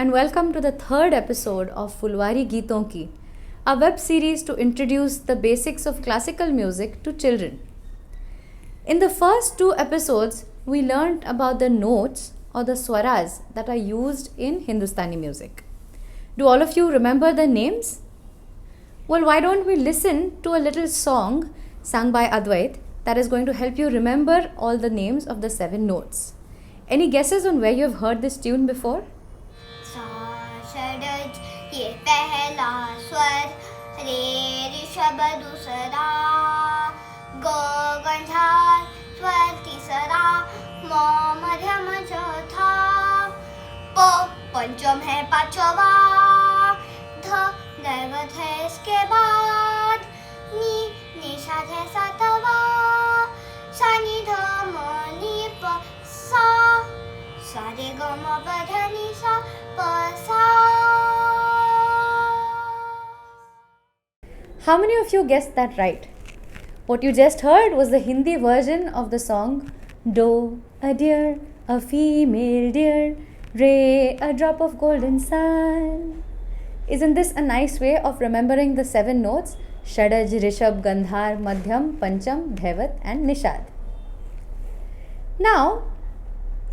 and welcome to the third episode of Phulwari Geeton Ki, a web series to introduce the basics of classical music to children. In the first two episodes, we learnt about the notes or the swaras that are used in Hindustani music. Do all of you remember the names? Well, why don't we listen to a little song sung by Advait that is going to help you remember all the names of the 7 notes. Any guesses on where you have heard this tune before? षडज ये पहला स्वर रे ऋषभ दूसरा ग गंधार स्वर तीसरा म मध्यम चौथा प पंचम है पांचवा ध दैवत है इसके बाद नी निषाद है सातवा सा नि ध म नि प सा सा रे ग म प ध नि सा प सा. How many of you guessed that right? What you just heard was the Hindi version of the song Do, a deer, a female deer, Re, a drop of golden sun. Isn't this a nice way of remembering the 7 notes? Shadaj, Rishabh, Gandhar, Madhyam, Pancham, Dhaivat and Nishad. Now,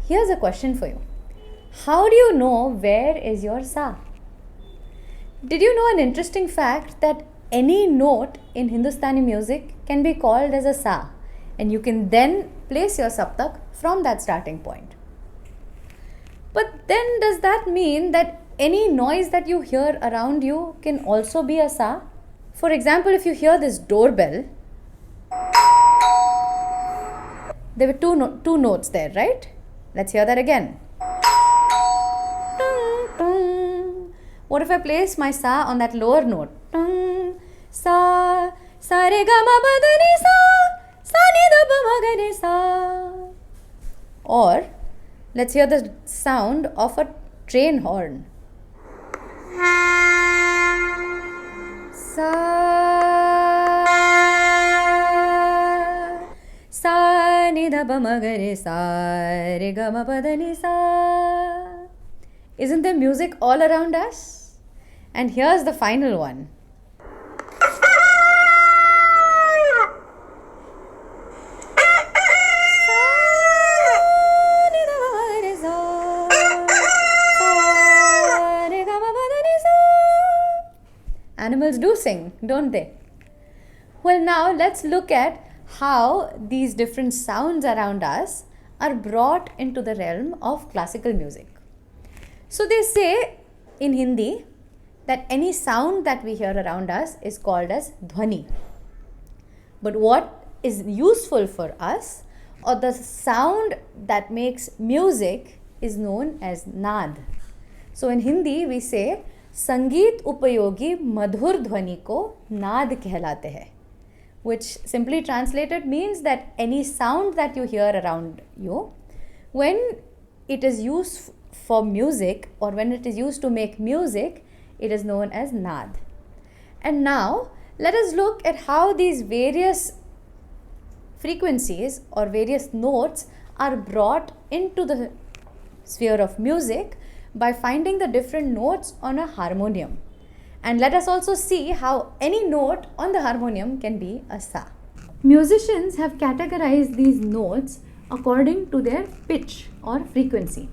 here's a question for you. How do you know where is your sa? Did you know an interesting fact that any note in Hindustani music can be called as a sa, and you can then place your saptak from that starting point? But then does that mean that any noise that you hear around you can also be a sa? For example, if you hear this doorbell, there were two notes there, right? Let's hear that again. What if I place my sa on that lower note? Sa, sa re ga ma pa da ni sa, sa ni da pa ma ga ni sa. Or let's hear the sound of a train horn. Sa, sa ni da pa ma ga ni sa, re ga ma pa da ni sa. Isn't there music all around us? And here's the final one. Animals do sing, don't they? Well, now let's look at how these different sounds around us are brought into the realm of classical music. So they say in Hindi that any sound that we hear around us is called as dhwani. But what is useful for us, or the sound that makes music, is known as naad. So in Hindi we say संगीत उपयोगी मधुर ध्वनि को नाद कहलाते हैं, which simply translated means that any sound that you hear around you, when it is used for music or when it is used to make music, it is known as naad. And now let us look at how these various frequencies or various notes are brought into the sphere of music by finding the different notes on a harmonium. And let us also see how any note on the harmonium can be a sa. Musicians have categorized these notes according to their pitch or frequency.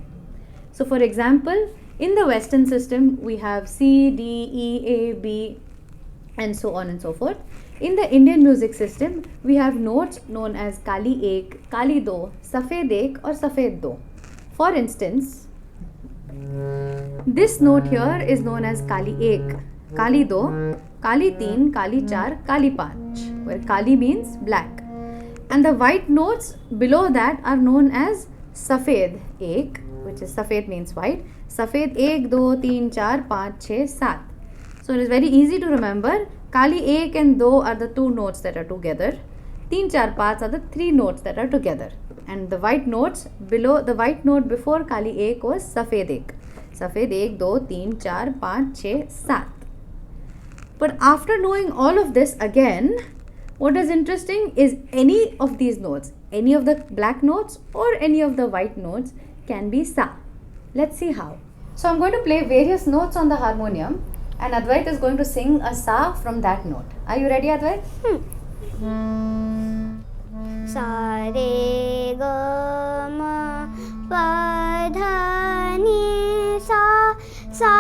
So for example, in the Western system, we have C, D, E, A, B, and so on and so forth. In the Indian music system, we have notes known as Kali Ek, Kali Do, Safed Ek or Safed Do. For instance, this note here is known as Kali Ek, Kali Do, Kali Teen, Kali Char, Kali Panch, where Kali means black. And the white notes below that are known as Safed Ek, which is Safed means white. Safed Ek, Do, Teen, Char, Panch, Chhe, Sat. So it is very easy to remember. Kali Ek and Do are the 2 notes that are together. Teen, Char, Panch are the 3 notes that are together. And the white notes below, the white note before Kali Ek was Safed Ek. Safed Ek, Do, Teen, Char, Panch, Chhe, Sat. But after knowing all of this again, what is interesting is any of these notes, any of the black notes or any of the white notes can be sa. Let's see how. So I'm going to play various notes on the harmonium and Advait is going to sing a sa from that note. Are you ready, Advait? Sa re ga ma pa dha ni sa, sa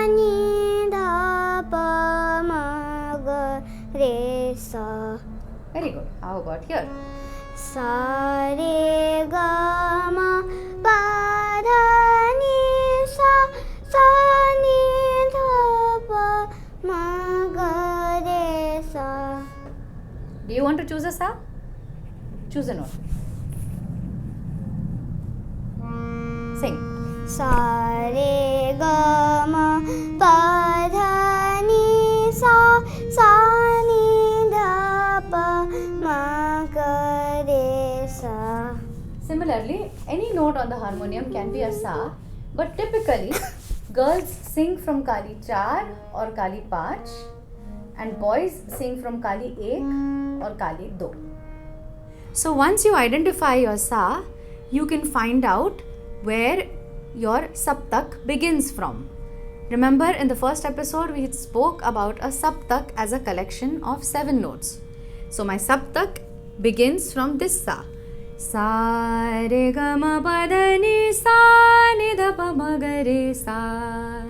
ni dha pa ma ga re sa. Very good. How about here? Sa re ga ma pa dha ni sa, sa ni dha pa ma ga re sa. Do you want to choose a sa? Choose a note. Sing. Sa re ga ma pa dha ni sa, sa ni dha pa ma ga re sa. Similarly, any note on the harmonium can be a sa, but typically girls sing from Kali 4 or Kali 5 and boys sing from Kali 1 or Kali 2. So once you identify your sa, you can find out where your saptak begins from. Remember, in the first episode we spoke about a saptak as a collection of 7 notes. So my saptak begins from this sa. Sa re ga ma pa dha ni sa ni dha pa ma ga re sa.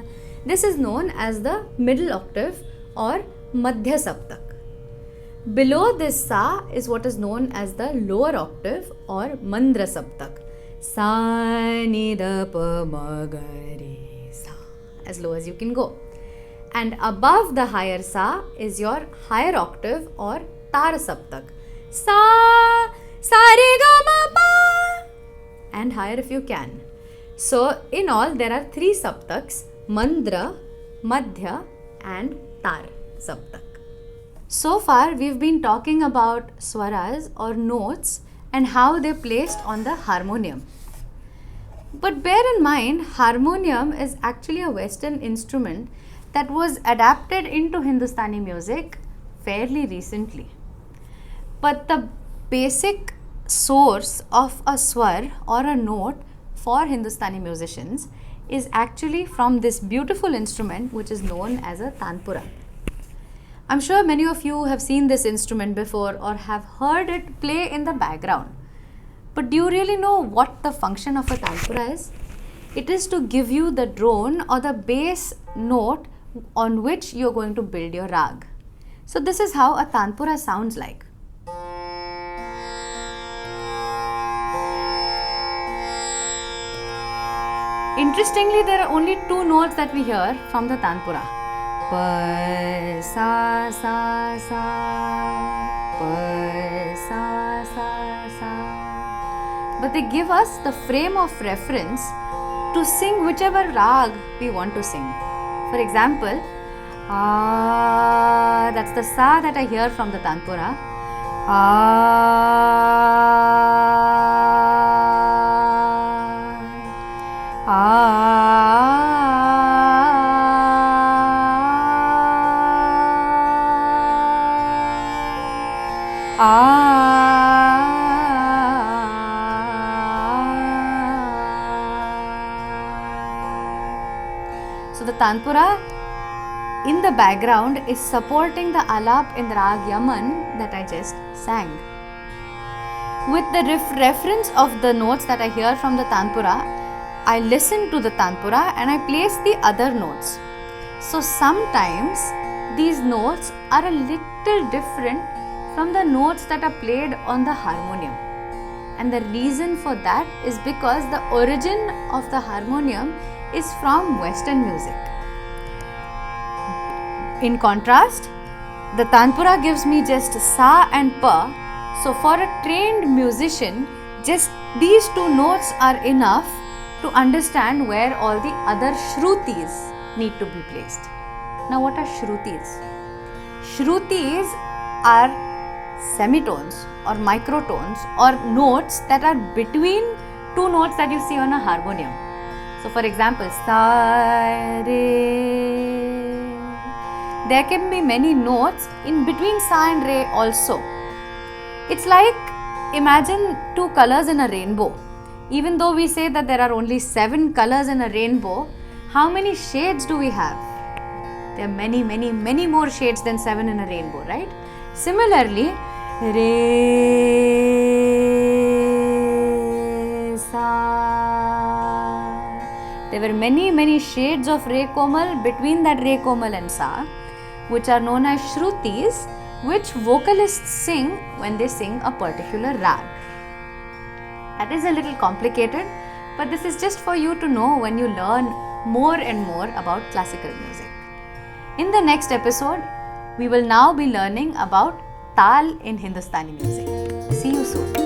This is known as the middle octave or madhya saptak. Below this sa is what is known as the lower octave or mandra saptak. Sa ni dha pa ma ga re sa, as low as you can go. And above the higher sa is your higher octave or tar saptak. Sa, sa re ga ma pa, and higher if you can. So in all there are 3 saptaks: mandra, madhya and tar saptak. So far we've been talking about swaras or notes and how they're placed on the harmonium. But bear in mind, harmonium is actually a Western instrument that was adapted into Hindustani music fairly recently. But the basic source of a swar or a note for Hindustani musicians is actually from this beautiful instrument which is known as a Tanpura. I'm sure many of you have seen this instrument before or have heard it play in the background. But do you really know what the function of a Tanpura is? It is to give you the drone or the bass note on which you're going to build your rag. So this is how a Tanpura sounds like. Interestingly, there are only 2 notes that we hear from the Tanpura. Pa, sa, sa, sa, pa, sa, sa, sa. But they give us the frame of reference to sing whichever rag we want to sing. For example, that's the sa that I hear from the Tanpura. So the Tanpura in the background is supporting the alap in the rag Yaman that I just sang. With the reference of the notes that I hear from the Tanpura, I listen to the Tanpura and I place the other notes. So sometimes these notes are a little different from the notes that are played on the harmonium. And the reason for that is because the origin of the harmonium is from Western music. In contrast, the Tanpura gives me just sa and pa. So for a trained musician, just these 2 notes are enough to understand where all the other shrutis need to be placed. Now what are shrutis? Shrutis are semitones or microtones or notes that are between 2 notes that you see on a harmonium. So for example, sa, re. There can be many notes in between sa and re also. It's like, imagine 2 colors in a rainbow. Even though we say that there are only 7 colors in a rainbow, How many shades do we have? There are many, many, many more shades than 7 in a rainbow, right? Similarly, Re, Sa. There were many, many shades of Re Komal between that Re Komal and Sa, which are known as Shrutis, which vocalists sing when they sing a particular rag. That is a little complicated, but this is just for you to know when you learn more and more about classical music. In the next episode, we will now be learning about Tal in Hindustani music. See you soon.